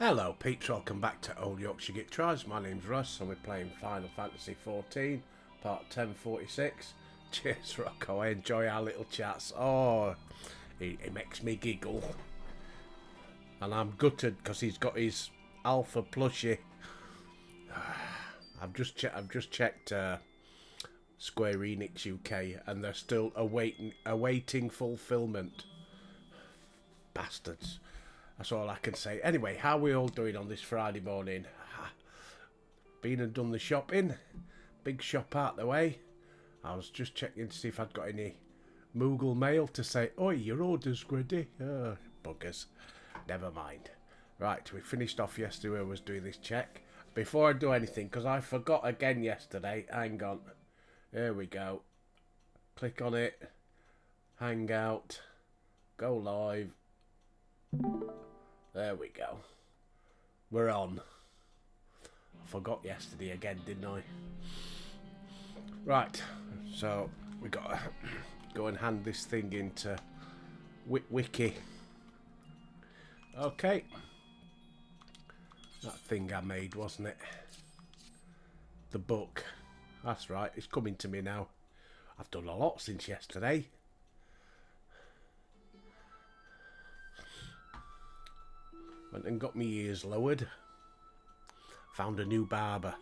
Hello peeps, welcome back to Old Yorkshire Git Tries. My name's Russ and we're playing Final Fantasy 14, part 1046. Cheers Rocco, I enjoy our little chats. Oh, he makes me giggle. And I'm gutted because he's got his alpha plushie. I've just checked Square Enix UK and they're still awaiting fulfillment. Bastards. That's all I can say. Anyway, how are we all doing on this Friday morning? Been and done the shopping. Big shop out the way. I was just checking to see if I'd got any Moogle mail to say, oi, your order's ready. Oh, buggers. Never mind. Right, we finished off yesterday. I was doing this check. Before I do anything, because I forgot again yesterday. Hang on. There we go. Click on it. Hangout. Go live. There we go. We're on. I forgot yesterday again, didn't I? Right, so we got to go and hand this thing into Wiki. Okay. That thing I made, wasn't it? The book. That's right, it's coming to me now. I've done a lot since yesterday. Went and got my ears lowered. Found a new barber.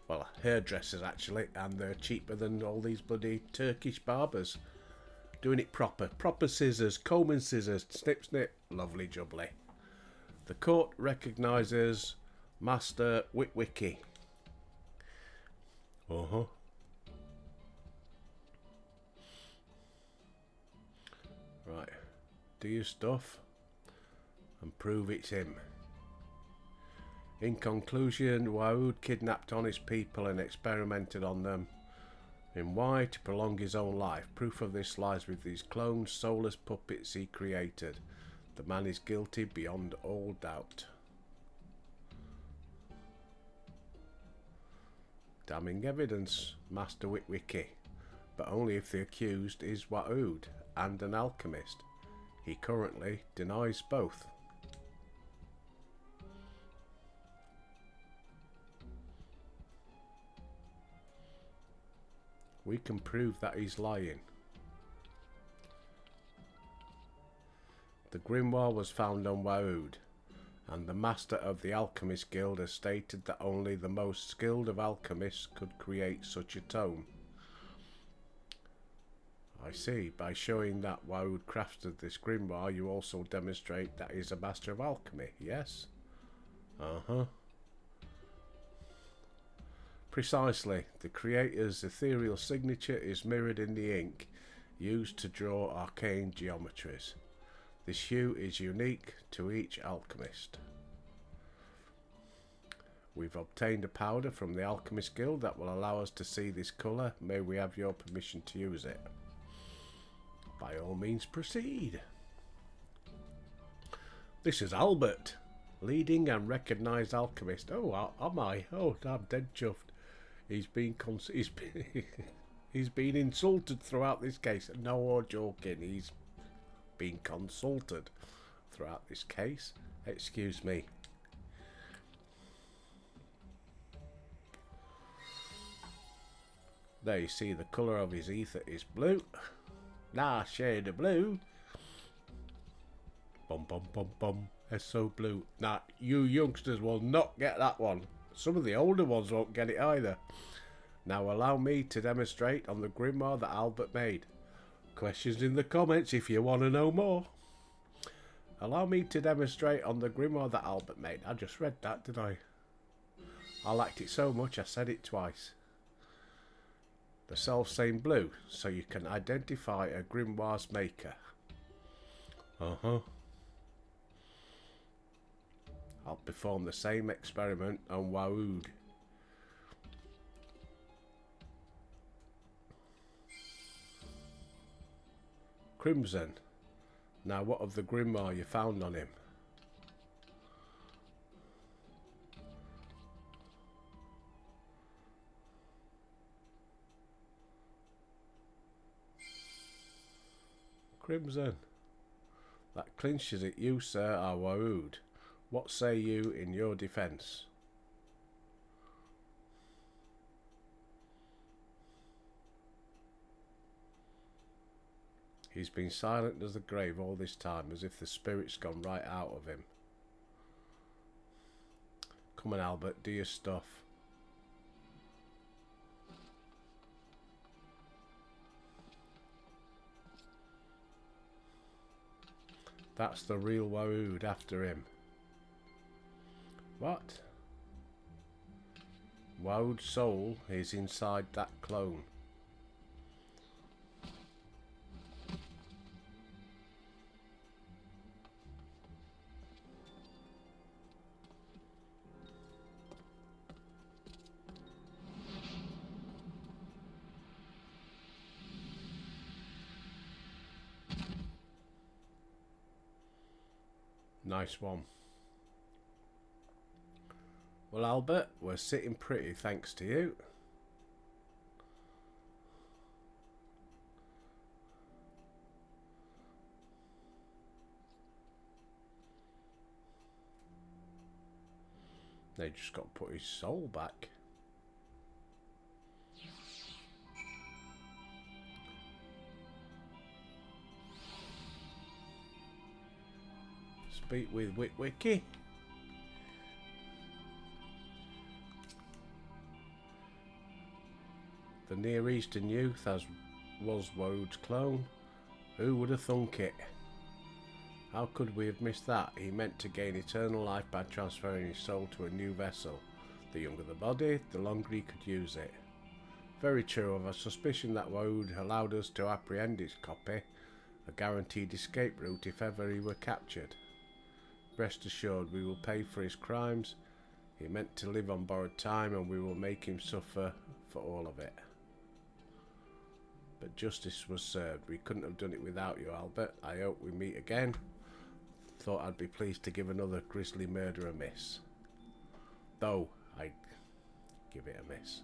Well, hairdressers actually, and they're cheaper than all these bloody Turkish barbers. Doing it proper. Proper scissors, combing scissors, snip snip, lovely jubbly. The court recognises Master Witwicky. Uh-huh. Right. Do your stuff. And prove it's him. In conclusion, Waoud kidnapped honest people and experimented on them in why to prolong his own life. Proof of this lies with these cloned, soulless puppets he created. The man is guilty beyond all doubt. Damning evidence, Master Witwicky, but only if the accused is Waoud and an alchemist. He currently denies both. We can prove that he's lying. The grimoire was found on Waoud, and the master of the Alchemist Guild has stated that only the most skilled of alchemists could create such a tome. I see. By showing that Waoud crafted this grimoire, you also demonstrate that he's a master of alchemy, yes? Uh-huh. Precisely. The creator's ethereal signature is mirrored in the ink used to draw arcane geometries. This hue is unique to each alchemist. We've obtained a powder from the Alchemist Guild that will allow us to see this colour. May we have your permission to use it? By all means, proceed. This is Albert, leading and recognised alchemist. Oh, am I? Oh, I'm dead chuffed. He's been insulted throughout this case. No joking. He's been consulted throughout this case. Excuse me. There you see the colour of his ether is blue. Nice shade of blue. Bum bum bum bum. It's so blue. Now, you youngsters will not get that one. Some of the older ones won't get it either. Now allow me to demonstrate on the grimoire that Albert made. Questions in the comments if you want to know more. Allow me to demonstrate on the grimoire that Albert made. I just read that, did I? I liked it so much I said it twice. The self-same blue, so you can identify a grimoire's maker. Uh-huh. I'll perform the same experiment on Waoud. Crimson. Now what of the grimoire you found on him? Crimson. That clinches it, you sir are Waoud. What say you in your defence? He's been silent as the grave all this time, as if the spirit's gone right out of him. Come on, Albert, do your stuff. That's the real Wahood after him. What? Wahood's soul is inside that clone. Nice one. Well, Albert, we're sitting pretty thanks to you. They just got to put his soul back. Speak with Witwicky. The Near Eastern youth as was Wahood's clone. Who would have thunk it? How could we have missed that? He meant to gain eternal life by transferring his soul to a new vessel. The younger the body, the longer he could use it. Very true. Of a suspicion that Wahood allowed us to apprehend his copy, a guaranteed escape route if ever he were captured. Rest assured, we will pay for his crimes. He meant to live on borrowed time, and we will make him suffer for all of it. But justice was served. We couldn't have done it without you, Albert. I hope we meet again. Thought I'd be pleased to give another grisly murder a miss. Though, I'd give it a miss.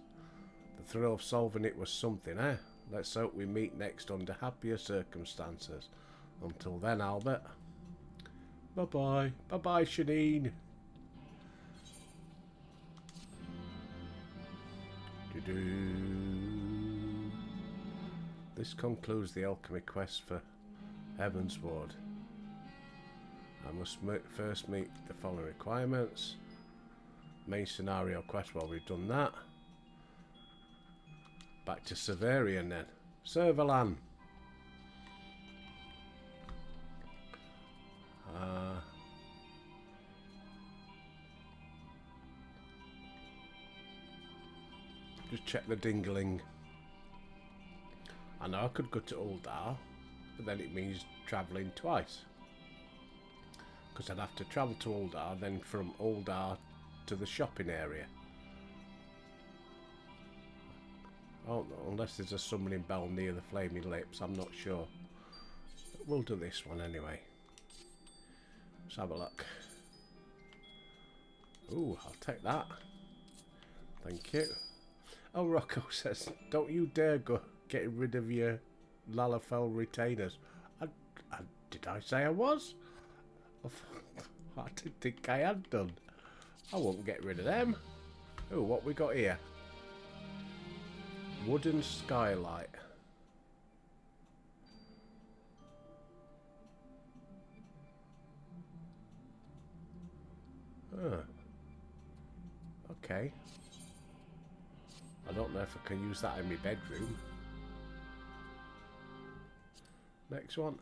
The thrill of solving it was something, eh? Let's hope we meet next under happier circumstances. Until then, Albert. Bye-bye. Bye-bye, Shanine. This concludes the alchemy quest for Heavensward. I must first meet the following requirements. Main scenario quest, well, we've done that. Back to Severian then. Servalan. Just check the dingling. I know I could go to Uldar, but then it means travelling twice. Because I'd have to travel to Uldar, then from Uldar to the shopping area. Oh, unless there's a summoning bell near the Flaming Lips, I'm not sure. But we'll do this one anyway. Let's have a look. Ooh, I'll take that. Thank you. Oh, Rocco says, don't you dare go getting rid of your Lalafell retainers. Did I say I was? I didn't think I had done. I won't get rid of them. Oh, what we got here? Wooden skylight. Huh. Okay. I don't know if I can use that in my bedroom. Next one.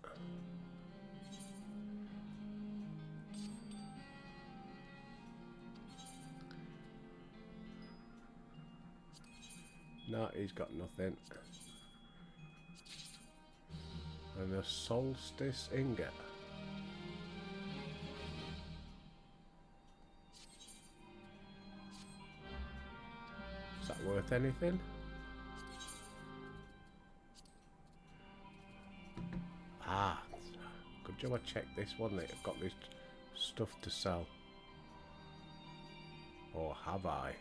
No, he's got nothing. And a solstice ingot. Is that worth anything? Ah, good job I checked this, wasn't it? I've got this stuff to sell. Or have I?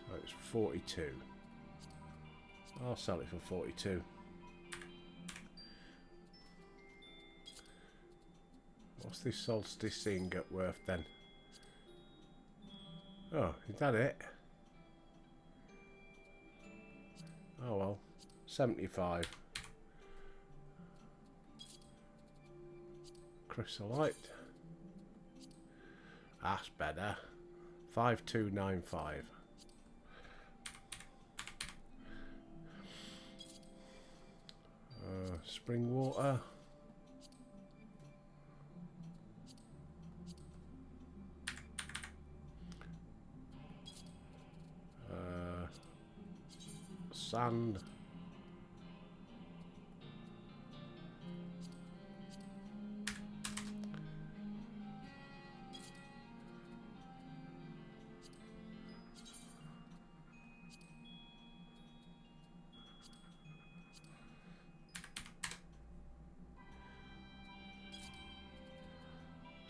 So it's 42. I'll sell it for 42. What's this solstice thing at worth then? Oh, is that it? Oh well. 75. Chrysolite. That's better. 5295. Spring water. Sand.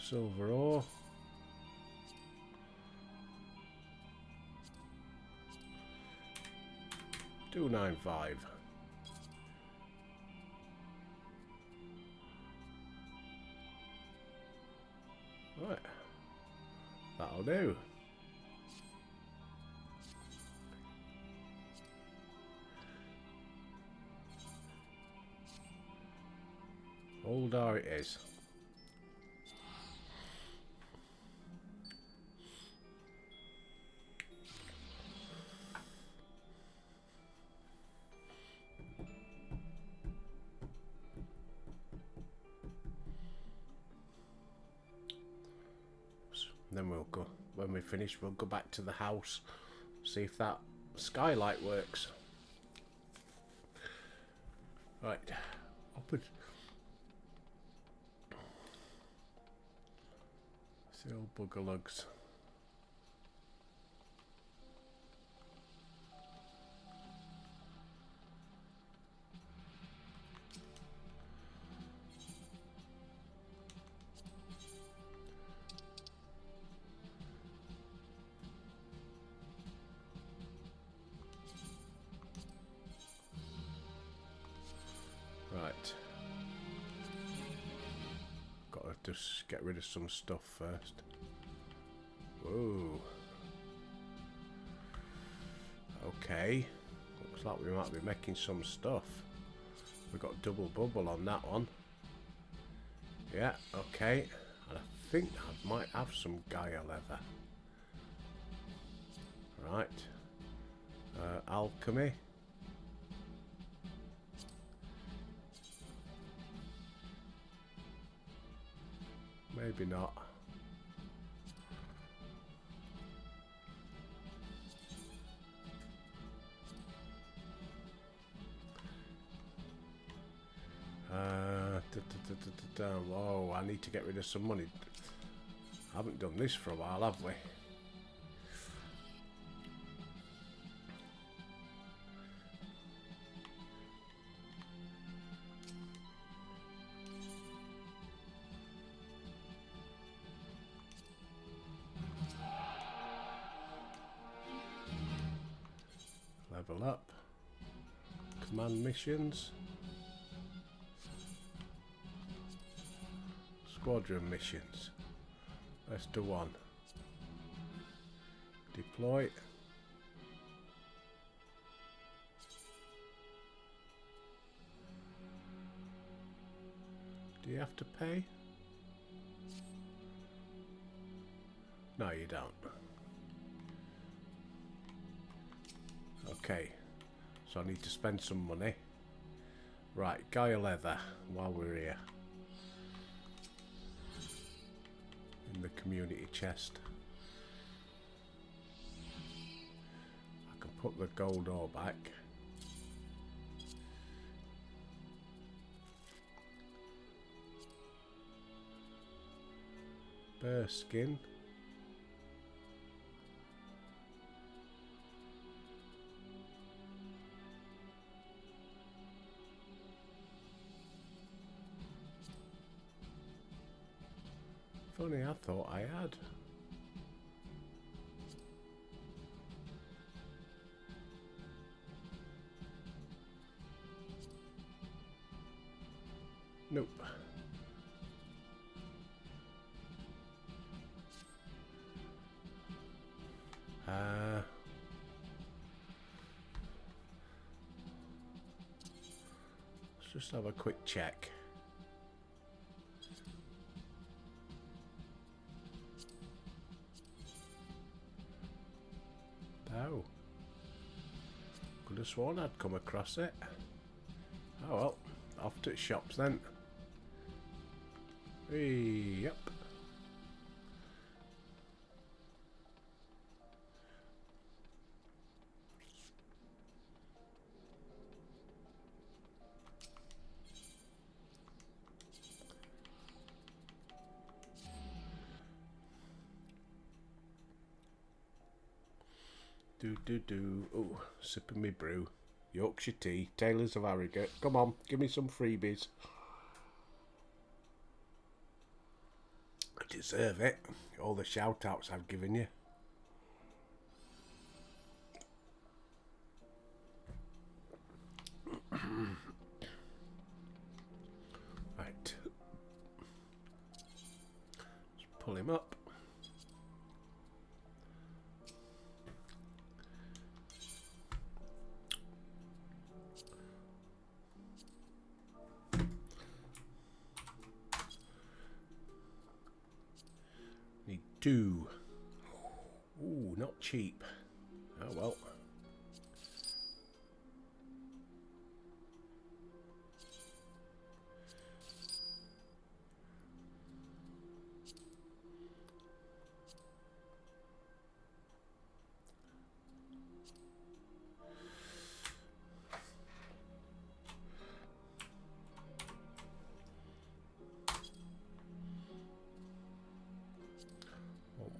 Silver ore. $295. Right. That'll do. Old how it is. Then we'll go, when we finish, we'll go back to the house, see if that skylight works. Right, open. See old buggerlugs. Right. Gotta just get rid of some stuff first. Whoa. Okay. Looks like we might be making some stuff. We've got double bubble on that one. Yeah, okay. And I think I might have some Gaia leather. Right. Alchemy. Maybe not. Oh, I need to get rid of some money. I haven't done this for a while, have we? Level up. Command missions. Squadron missions. Let's do one. Deploy. Do you have to pay? No, you don't. Okay, so I need to spend some money. Right, Gaia leather while we're here. In the community chest. I can put the gold ore back. Bear skin. Funny, I thought I had. Nope. Let's just have a quick check. Oh. Could have sworn I'd come across it. Oh well, off to the shops then. Yep. Oh, sipping me brew. Yorkshire tea, Taylors of Harrogate. Come on, give me some freebies. I deserve it. All the shout outs I've given you. Right. Let's pull him up. Need 2. Ooh, not cheap. Oh well.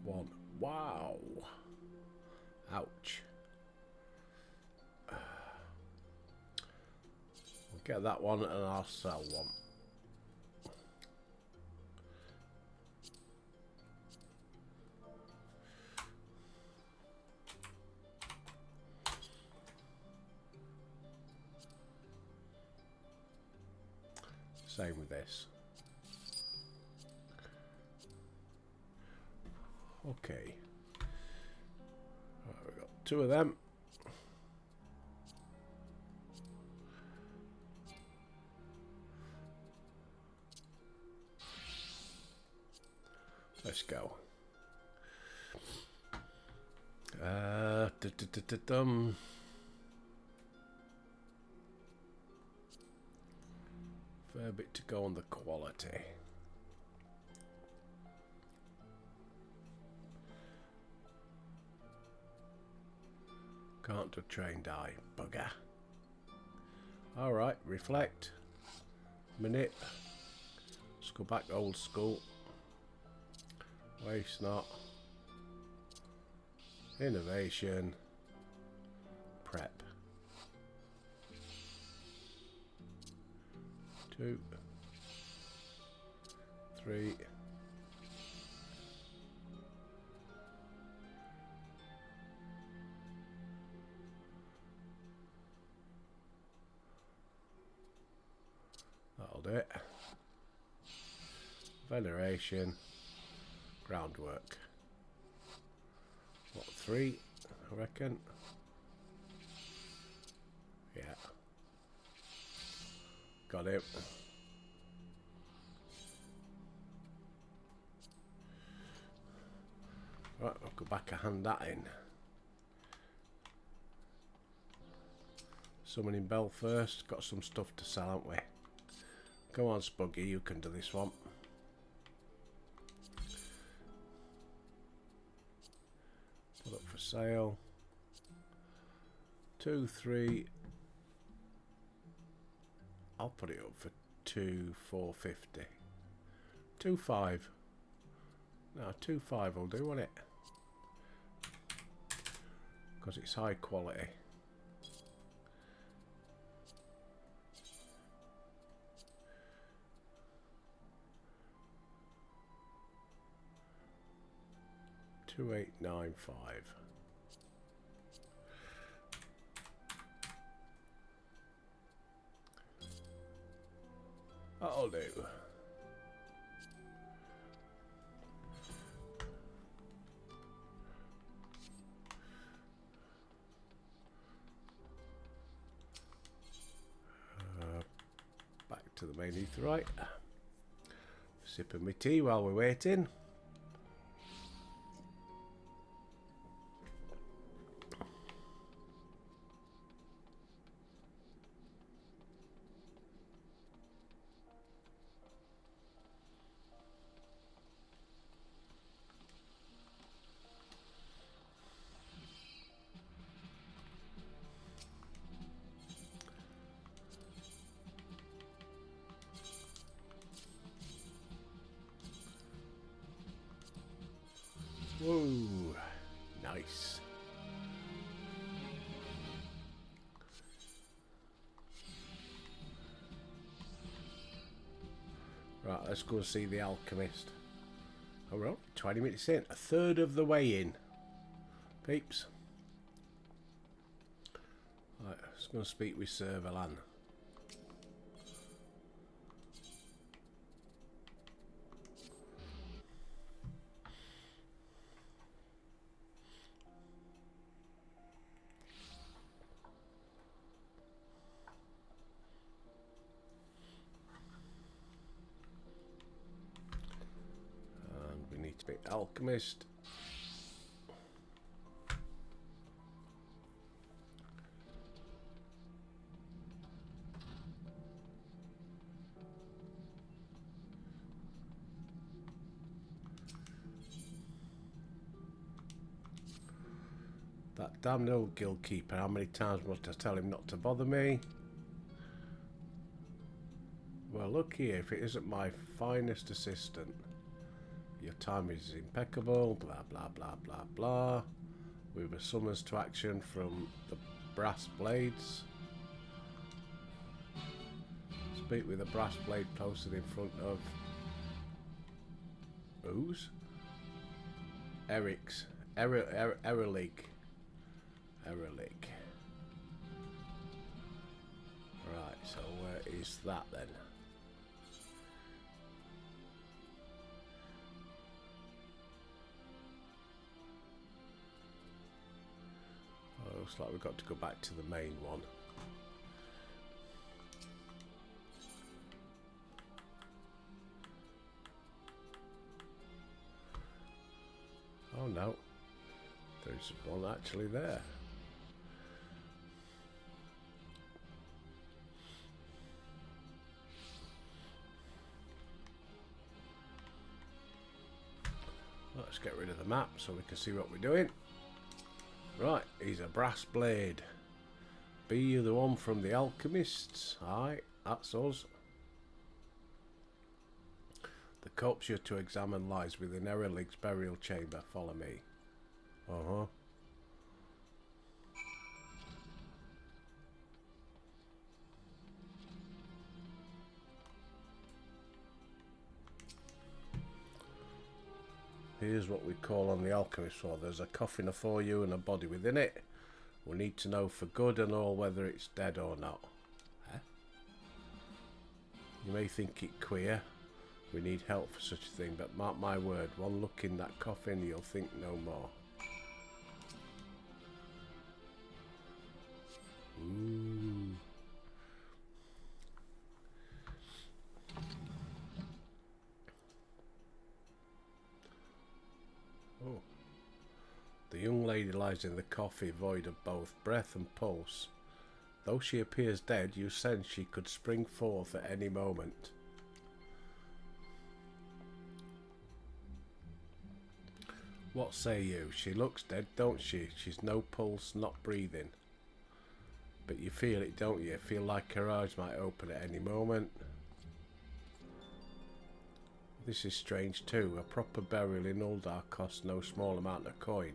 One. Wow. Ouch. I'll get that one and I'll sell one. Same with this. Okay. Right, we've got 2 of them. Let's go. Fair bit to go on the quality. Can't do train die, bugger. Alright, reflect. Minute. Let's go back old school. Waste not. Innovation. Prep. 2. 3. That'll do it. Veneration. Groundwork. What, 3? I reckon. Yeah. Got it. Right, I'll go back and hand that in. Summoning bell first. Got some stuff to sell, haven't we? Go on, Spuggy, you can do this one. Put up for sale. 2, 3. I'll put it up for 2, 450. 2, 5. No, 2, 5 will do, won't it? Because it's high quality. $2,895. That'll do. to the main etherite. Sipping my tea while we're waiting. Whoa, nice. Right, let's go and see the alchemist. Oh, well, 20 minutes in, a third of the way in. Peeps. Right, let's go and speak with Servalan. To be alchemist. That damn old guild keeper, how many times must I tell him not to bother me? Well, look here, if it isn't my finest assistant. Your time is impeccable, blah, blah, blah, blah, blah. We were summons to action from the brass blades. Speak with a brass blade posted in front of... whose? Eric's. Erlich. Right, so where is that then? Looks like we've got to go back to the main one. Oh no, there's one actually there. Let's get rid of the map so we can see what we're doing. Right, he's a brass blade. Be you the one from the alchemists? Aye, that's us. The corpse you're to examine lies within Erlich's burial chamber. Follow me. Uh-huh. Here's what we call on the alchemist for. There's a coffin for you and a body within it. We need to know for good and all whether it's dead or not. Huh? You may think it queer. We need help for such a thing, but mark my word, one look in that coffin, you'll think no more. Ooh. Oh. The young lady lies in the coffin, void of both breath and pulse. Though she appears dead, you sense she could spring forth at any moment. What say you? She looks dead, don't she? She's no pulse, not breathing. But you feel it, don't you? Feel like her eyes might open at any moment. This is strange too. A proper burial in Uldar costs no small amount of coin.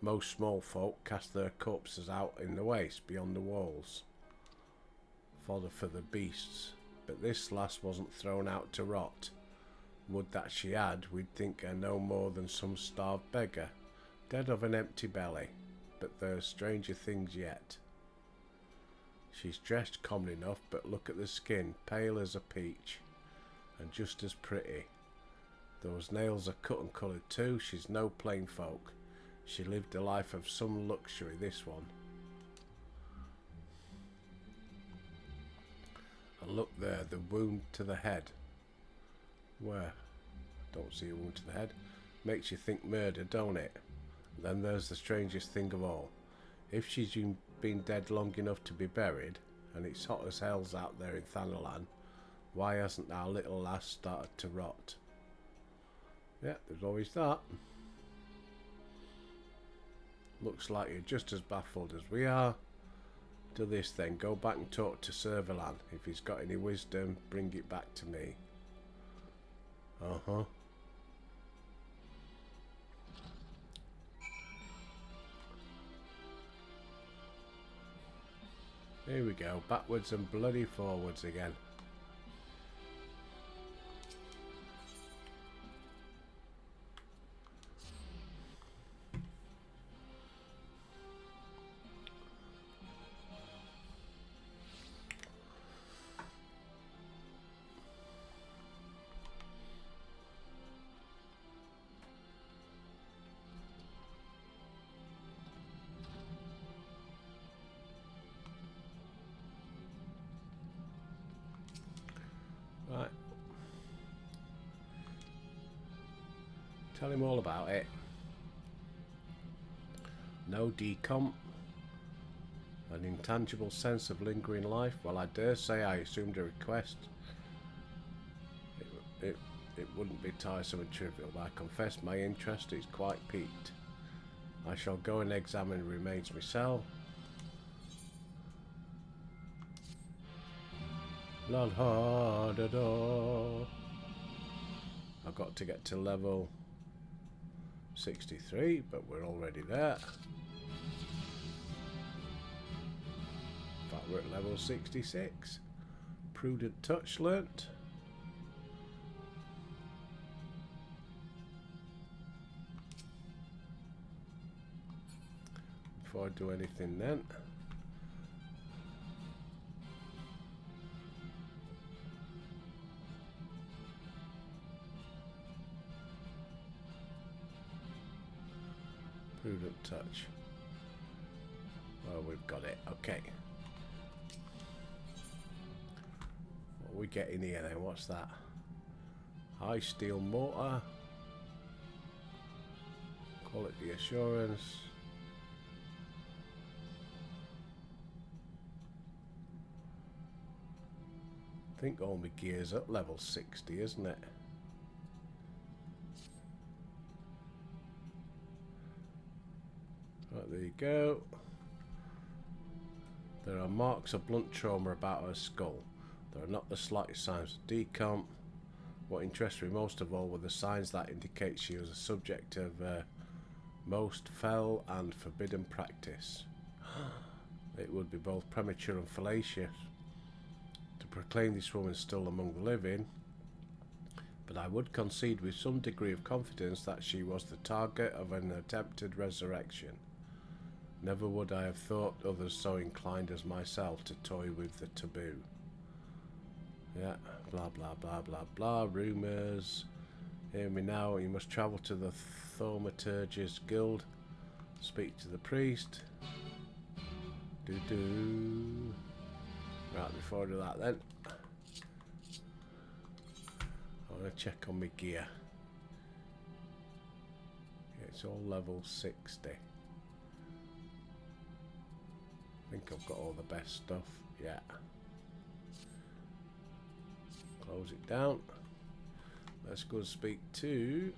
Most small folk cast their corpses out in the waste beyond the walls. Fodder for the beasts. But this lass wasn't thrown out to rot. Would that she had, we'd think her no more than some starved beggar, dead of an empty belly. But there's stranger things yet. She's dressed common enough, but look at the skin, pale as a peach, and just as pretty. Those nails are cut and coloured too. She's no plain folk. She lived a life of some luxury, this one. And look there, the wound to the head. Where? Don't see a wound to the head. Makes you think murder, don't it? And then there's the strangest thing of all. If she's been dead long enough to be buried, and it's hot as hell's out there in Thanalan, why hasn't our little lass started to rot? Yeah, there's always that. Looks like you're just as baffled as we are. Do this then. Go back and talk to Servalan. If he's got any wisdom, bring it back to me. Uh-huh. Here we go. Backwards and bloody forwards again. Right. Tell him all about it. No decomp. An intangible sense of lingering life. Well, I dare say I assumed a request. It wouldn't be tiresome and trivial, but I confess my interest is quite piqued. I shall go and examine the remains myself. La la da da. I've got to get to level 63, but we're already there. In fact, we're at level 66. Prudent touch learnt. Before I do anything then. Prudent touch. Well, we've got it. Okay. What are we getting here then? What's that? High steel mortar. Quality assurance. I think all my gear's up level 60, isn't it? Right, there you go. There are marks of blunt trauma about her skull. There are not the slightest signs of decomp. What interests me most of all were the signs that indicate she was a subject of most fell and forbidden practice. It would be both premature and fallacious to proclaim this woman still among the living, but I would concede with some degree of confidence that she was the target of an attempted resurrection. Never would I have thought others so inclined as myself to toy with the taboo. Yeah, blah blah blah blah blah, rumours. Hear me now, you must travel to the Thaumaturgist Guild, speak to the priest. Do. Right, before I do that then, I want to check on my gear. Yeah, it's all level 60. I think I've got all the best stuff. Yeah. Close it down. Let's go and speak to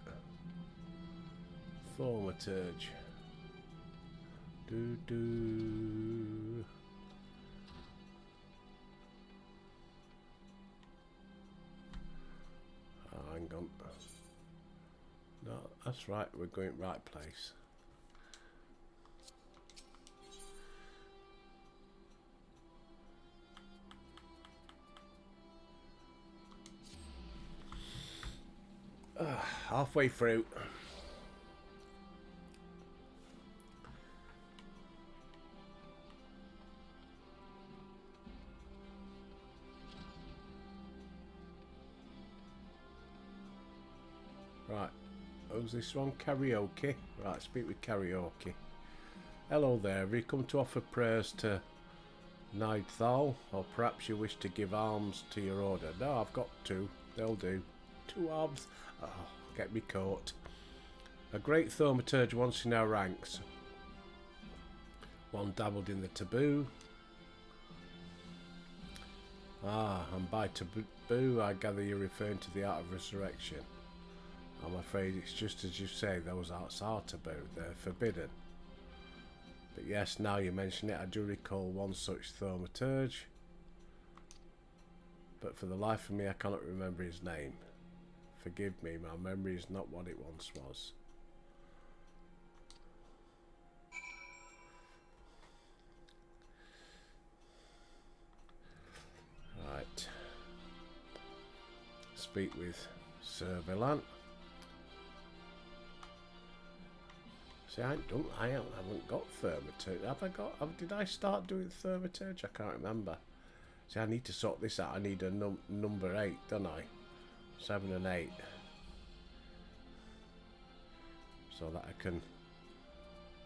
Thaumaturge. Do. Oh, hang on. No, that's right. We're going right place. Halfway through. Right, who's this one? Karaoke. Right, speak with Karaoke. Hello there, have you come to offer prayers to Nightthal, or perhaps you wish to give arms to your order. No, I've got two. They'll do. 2 arms. Oh, get me caught. A great thaumaturge once in our ranks. One dabbled in the taboo. Ah, and by taboo I gather you're referring to the art of resurrection. I'm afraid it's just as you say, those arts are taboo. They're forbidden. But yes, now you mention it, I do recall one such thaumaturge. But for the life of me, I cannot remember his name. Forgive me, my memory is not what it once was. Right. Speak with Sir Villan. See, I haven't got thaumaturge. Have I got? Did I start doing thaumaturge? I can't remember. See, I need to sort this out. I need a number 8, don't I? 7 and 8, so that I can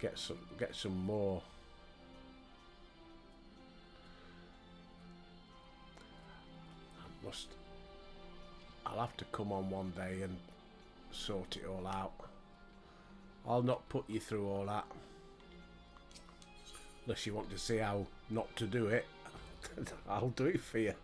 get some more. I'll have to come on one day and sort it all out. I'll not put you through all that. Unless you want to see how not to do it. I'll do it for you.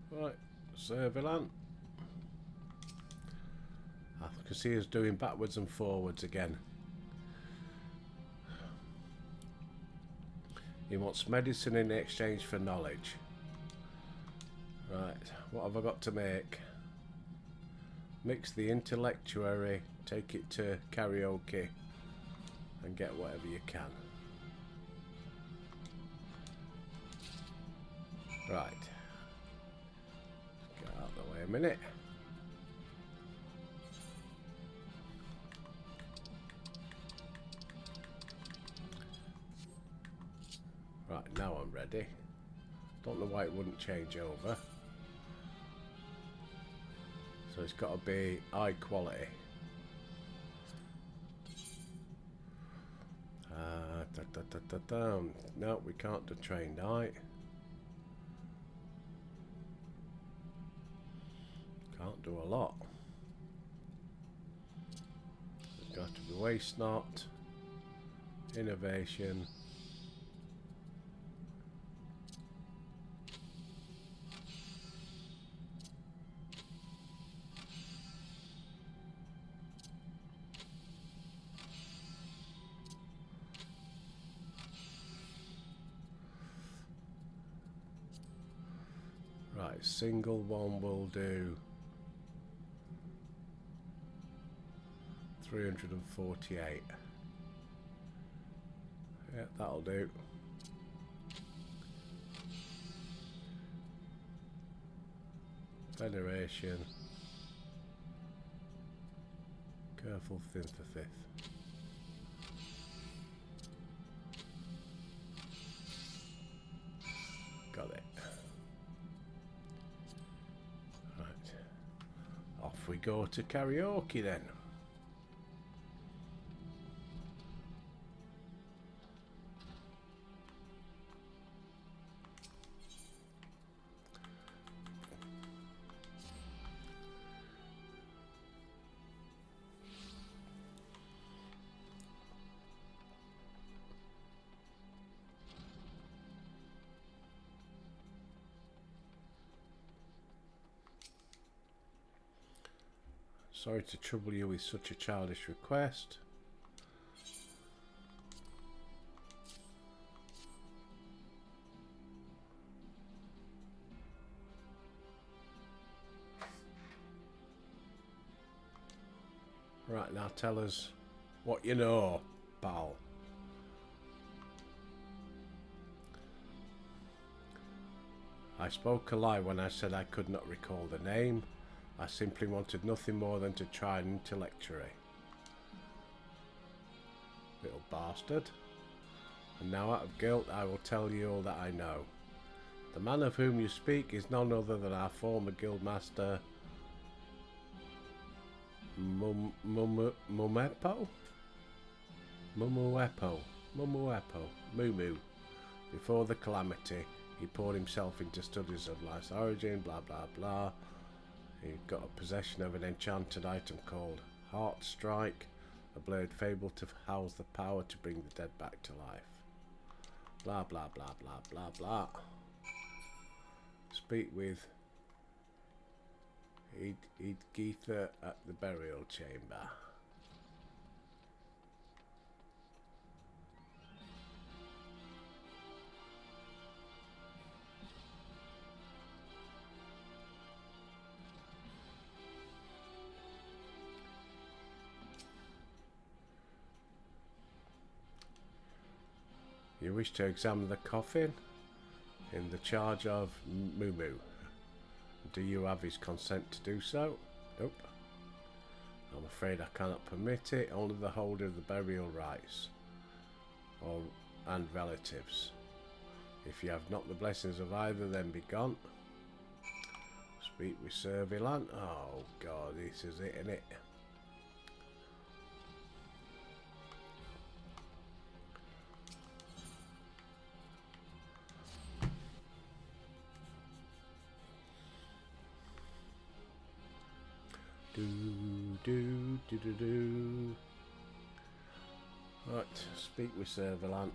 Right, Sir Villan. I can see us doing backwards and forwards again. He wants medicine in exchange for knowledge. Right, what have I got to make? Mix the intellectuary, take it to karaoke, and get whatever you can. Right. Get out of the way a minute. Right, now I'm ready. Don't know why it wouldn't change over. So it's got to be high quality. No, we can't do trained eye. Can't do a lot. It's got to be waste not. Innovation. Right, single one will do 348. Yeah, that'll do. Veneration. Careful synthesis. Got it. Right. Off we go to karaoke then. Sorry to trouble you with such a childish request. Right, now tell us what you know, pal. I spoke a lie when I said I could not recall the name. I simply wanted nothing more than to try an intellectuary. Little bastard. And now out of guilt I will tell you all that I know. The man of whom you speak is none other than our former guildmaster Mumuepo? Mumu. Before the calamity, he poured himself into studies of life's origin, blah blah blah. He got a possession of an enchanted item called Heart Strike, a blade fabled to house the power to bring the dead back to life. Blah blah blah blah blah blah. Speak with Geetha at the burial chamber. You wish to examine the coffin in the charge of Mumu. Do you have his consent to do so? Nope. I'm afraid I cannot permit it. Only the holder of the burial rights and relatives. If you have not the blessings of either, then be gone. Speak with Sir Villan. Oh God, this is it, innit? Do. Right, speak with Sir Villan.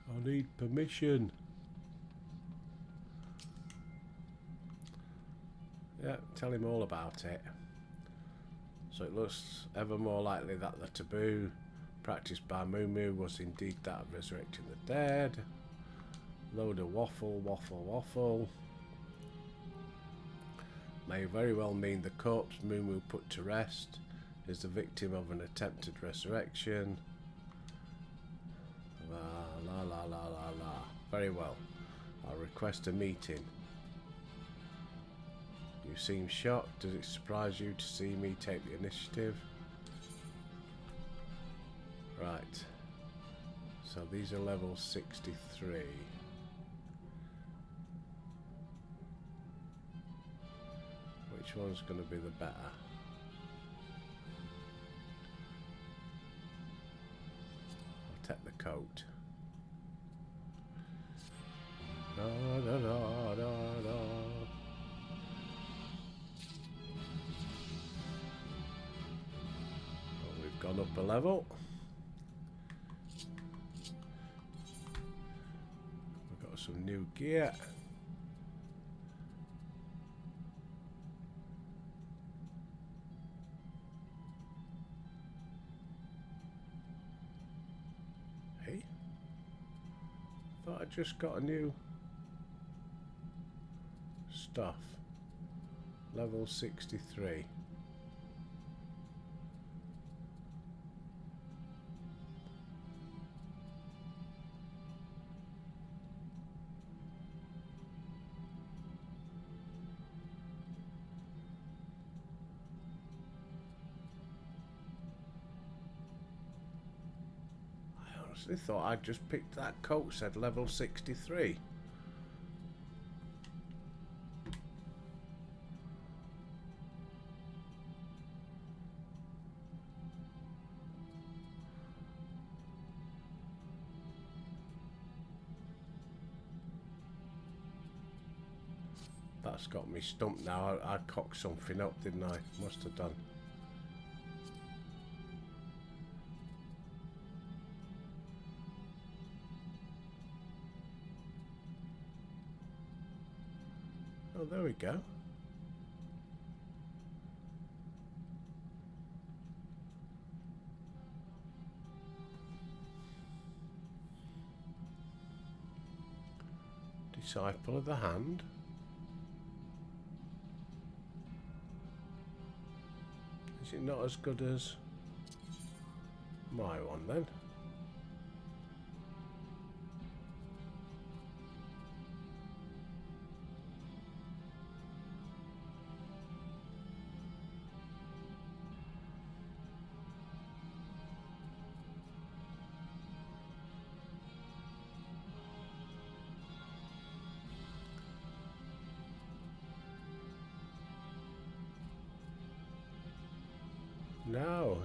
I need permission. Yeah, tell him all about it. So it looks ever more likely that the taboo practiced by Mumu was indeed that of resurrecting the dead. Load of waffle. May very well mean the corpse Mumu put to rest is the victim of an attempted resurrection. La. Very well. I'll request a meeting. You seem shocked. Does it surprise you to see me take the initiative? Right. So these are level 63. Which one's going to be the better? I'll take the coat. Da. Well, we've gone up a level. We've got some new gear. Thought I just got a new stuff. Level 63. I thought I'd just picked that coat, said level 63. That's got me stumped now. I cocked something up, didn't I? Must have done. Oh, there we go. Disciple of the Hand. Is it not as good as my one then? No.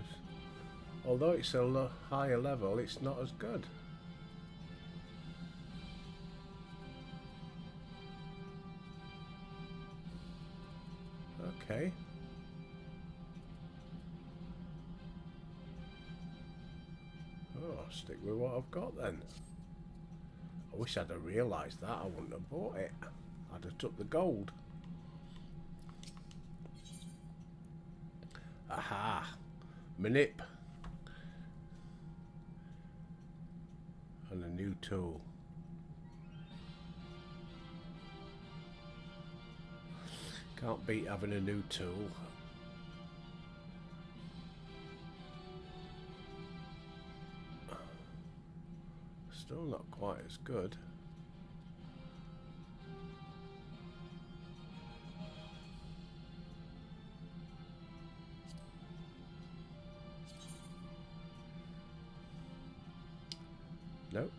Although it's a higher level, it's not as good. Okay. Oh, I'll stick with what I've got then. I wish I'd have realised that. I wouldn't have bought it. I'd have took the gold. Aha! Manip. And a new tool. Can't beat having a new tool. Still not quite as good. Nope.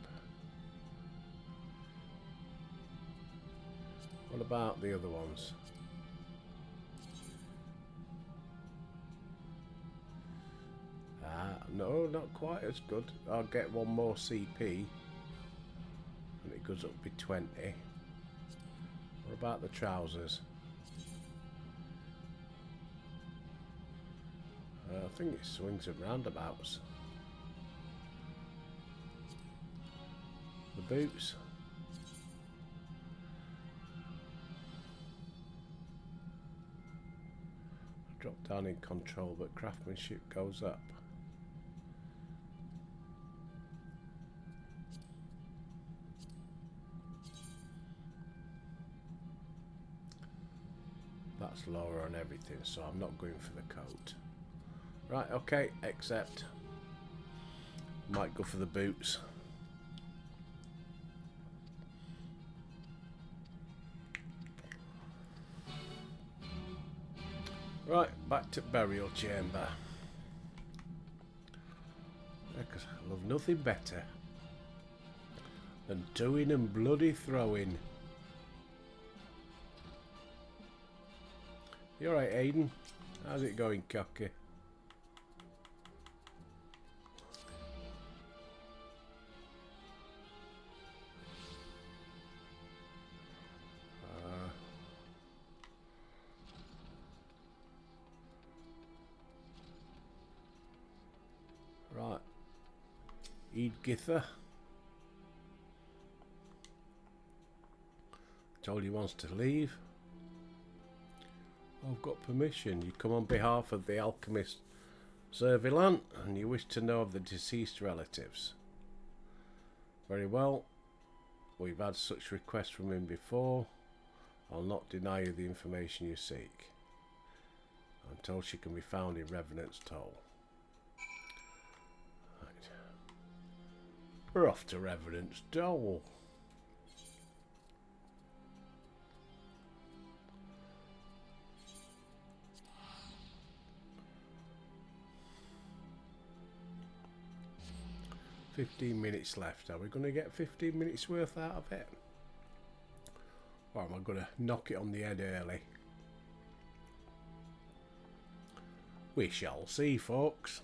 What about the other ones? No, not quite as good. I'll get one more CP. And it goes up to 20. What about the trousers? I think it swings and roundabouts. The boots. I drop down in control, but craftsmanship goes up. That's lower on everything, so I'm not going for the coat. Right, okay, accept. Might go for the boots. Right, back to burial chamber. Because I love nothing better than doing and bloody throwing. You alright, Aiden? How's it going, cocky? Right. Edgitha. Told he wants to leave. I've got permission. You come on behalf of the alchemist Servilant and you wish to know of the deceased relatives. Very well. We've had such requests from him before. I'll not deny you the information you seek. I'm told she can be found in Revenant's Toll. Right. We're off to Revenant's Toll. $15 left. Are we going to get 15 minutes worth out of it? Or am I going to knock it on the head early? We shall see, folks.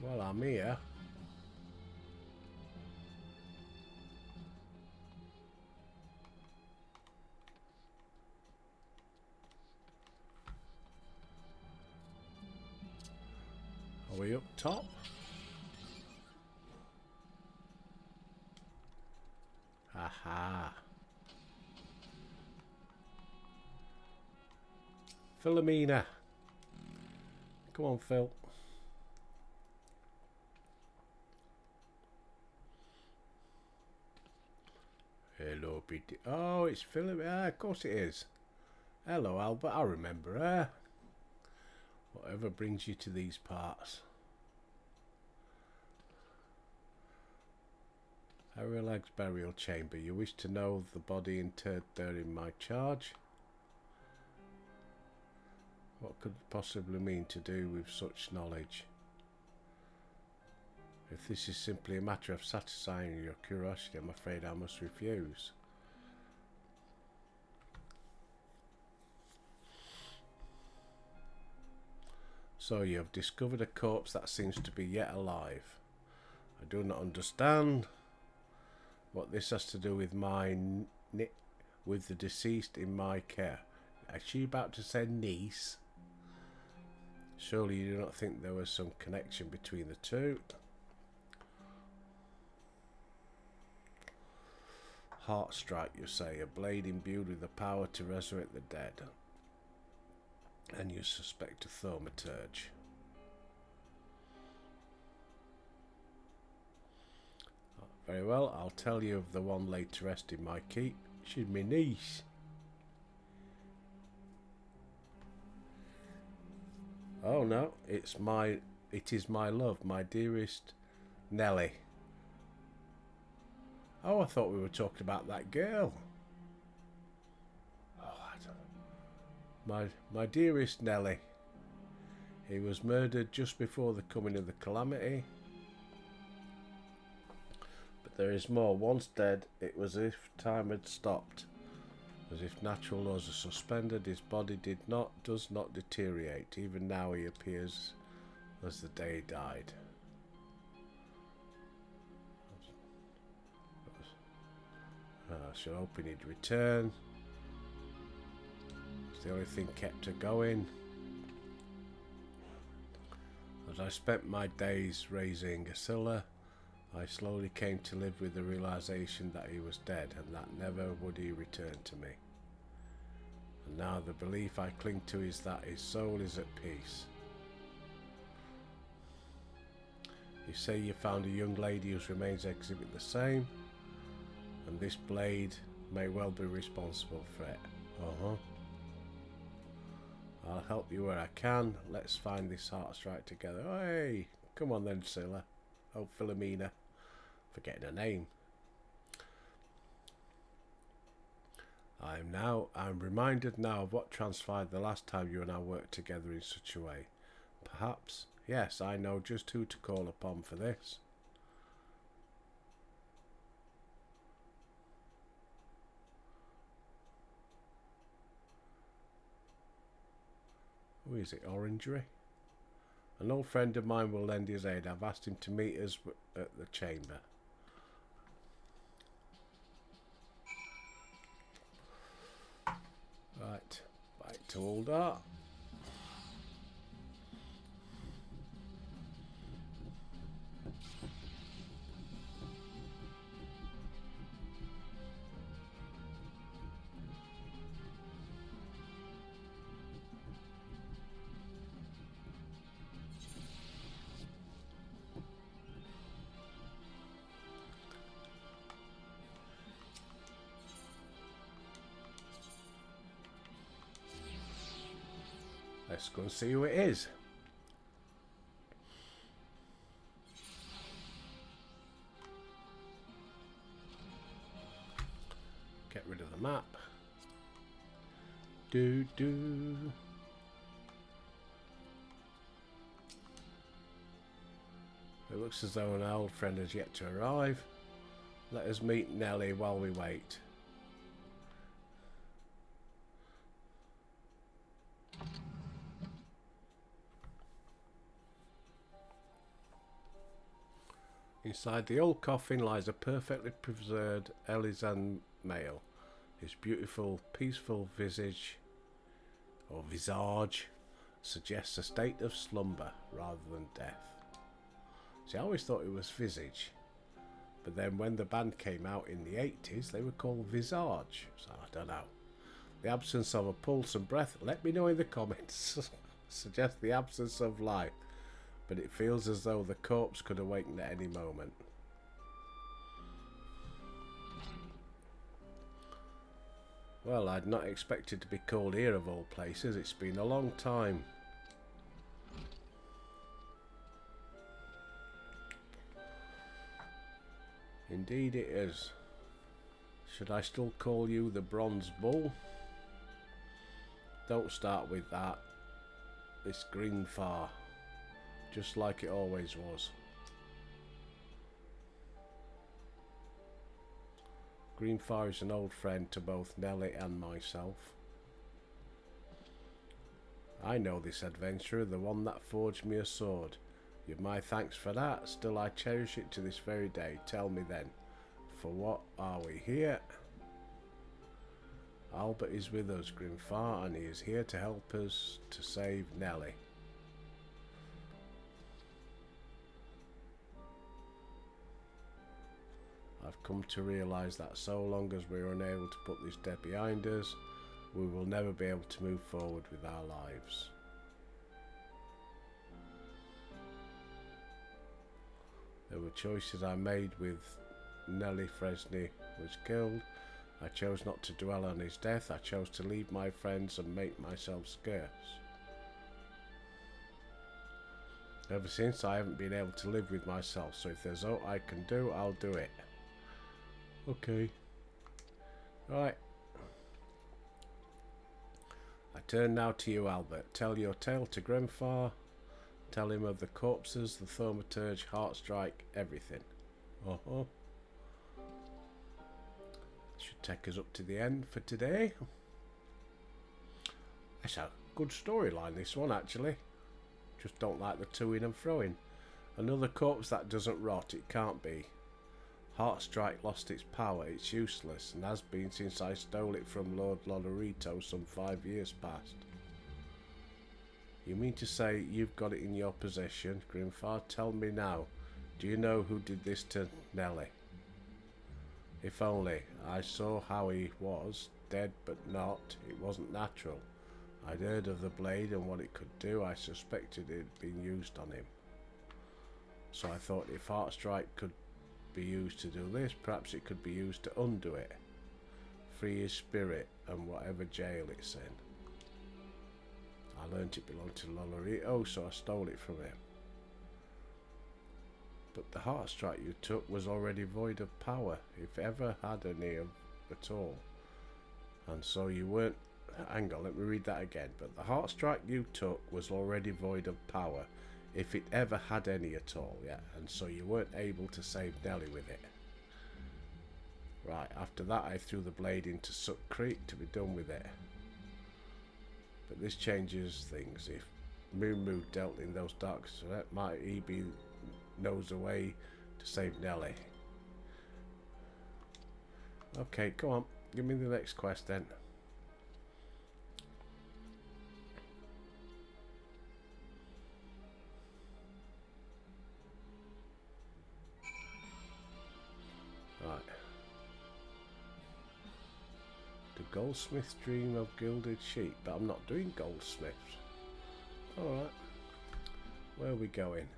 Well, I'm here. Are we up top? Aha. Philomena. Come on, Phil. Hello, Peter. Oh, it's Philip. Ah, of course it is. Hello, Albert. I remember her. Whatever brings you to these parts. Harrelag's burial chamber. You wish to know the body interred there in my charge? What could it possibly mean to do with such knowledge? If this is simply a matter of satisfying your curiosity, I'm afraid I must refuse. So you have discovered a corpse that seems to be yet alive. I do not understand what this has to do with with the deceased in my care. Is she about to say niece? Surely you do not think there was some connection between the two? Heart strike, you say, a blade imbued with the power to resurrect the dead. And you suspect a thaumaturge. Very well, I'll tell you of the one laid to rest in my keep. She's my niece. Oh no, it is my love, my dearest Nellie. Oh, I thought we were talking about that girl. Oh, I don't... My dearest Nellie. He was murdered just before the coming of the calamity. But there is more. Once dead, it was as if time had stopped. As if natural laws are suspended, his body does not deteriorate. Even now he appears as the day he died. I should hoping he'd return. It's the only thing kept her going. As I spent my days raising Asilla, I slowly came to live with the realization that he was dead and that never would he return to me. And now the belief I cling to is that his soul is at peace. You say you found a young lady whose remains exhibit the same, and this blade may well be responsible for it. I'll help you where I can. Let's find this heart strike together. Hey, come on then, Scylla. Oh, Philomena. Forgetting her name. I'm reminded now of what transpired the last time you and I worked together in such a way. Perhaps, yes, I know just who to call upon for this. Who is it? Orangery? An old friend of mine will lend his aid. I've asked him to meet us at the chamber. Right, back to Uldar. Let's go and see who it is. Get rid of the map. It looks as though an old friend has yet to arrive. Let us meet Nellie while we wait. Inside the old coffin lies a perfectly preserved Elizan male. His beautiful, peaceful visage suggests a state of slumber rather than death. See, I always thought it was visage, but then when the band came out in the 80s, they were called visage. So I don't know. The absence of a pulse and breath. Let me know in the comments. Suggests the absence of life. But it feels as though the corpse could awaken at any moment. Well, I'd not expected to be called here of all places. It's been a long time. Indeed it is. Should I still call you the Bronze Bull? Don't start with that. It's Greenfar. Just like it always was. Greenfar is an old friend to both Nelly and myself. I know this adventurer, the one that forged me a sword. You've my thanks for that, still I cherish it to this very day. Tell me then, for what are we here? Albert is with us, Greenfar, and he is here to help us to save Nelly. I've come to realise that so long as we're unable to put this debt behind us, we will never be able to move forward with our lives. There were choices I made with Nelly Fresney was killed. I chose not to dwell on his death. I chose to leave my friends and make myself scarce. Ever since, I haven't been able to live with myself, so if there's aught I can do, I'll do it. Okay. Right. I turn now to you, Albert. Tell your tale to Grandfather. Tell him of the corpses, the thaumaturge, heartstrike, everything. Should take us up to the end for today. That's a good storyline, this one, actually. Just don't like the toing and froing. Another corpse that doesn't rot, it can't be. Heartstrike lost its power, it's useless, and has been since I stole it from Lord Lolorito some 5 years past. You mean to say you've got it in your possession, Grandfather? Tell me now, do you know who did this to Nelly? If only. I saw how he was, dead but not. It wasn't natural. I'd heard of the blade and what it could do. I suspected it had been used on him. So I thought if Heartstrike could be used to do this, perhaps it could be used to undo it. Free his spirit and whatever jail it's in. I learnt it belonged to Lolorito, so I stole it from him. But the Heartstrike you took was already void of power, if ever had any at all. And so you weren't... Hang on, let me read that again. But the Heartstrike you took was already void of power, if it ever had any at all, yeah. And so you weren't able to save Nelly with it. Right, after that I threw the blade into Suck Creek to be done with it. But this changes things. If Moo Moo dealt in those dark, might he be knows a way to save Nelly? Okay, come on, give me the next quest then. Right. The goldsmith's dream of gilded sheep, but I'm not doing goldsmiths. Alright. Where are we going?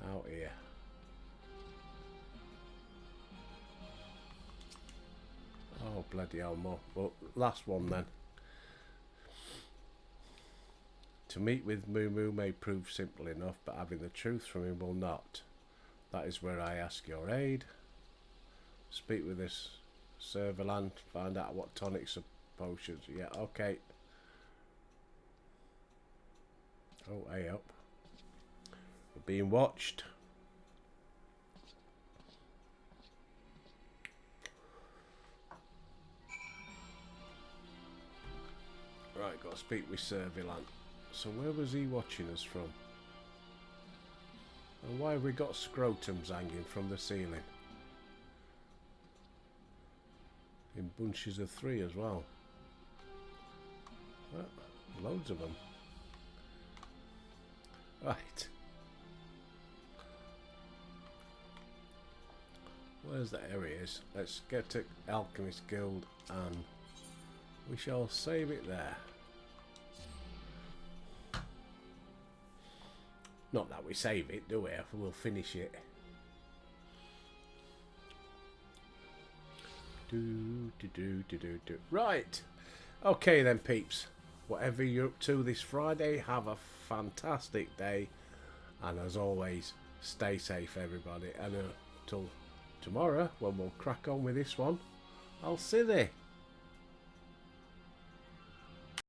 Out here. Oh, bloody hell, more. Well, last one then. To meet with Moo Moo may prove simple enough, but having the truth from him will not. That is where I ask your aid. Speak with this Servalan, find out what tonics or potions. Yeah, okay. Oh, hey up. We're being watched. Right, got to speak with Servalan. So where was he watching us from? And why have we got scrotums hanging from the ceiling? In bunches of 3 as well. Loads of them. Right. Where's that area is? Let's get to Alchemist Guild and we shall save it there. Not that we save it, do we? We'll finish it. Right. Okay then, peeps. Whatever you're up to this Friday, have a fantastic day. And as always, stay safe, everybody. And until tomorrow, when we'll crack on with this one, I'll see you.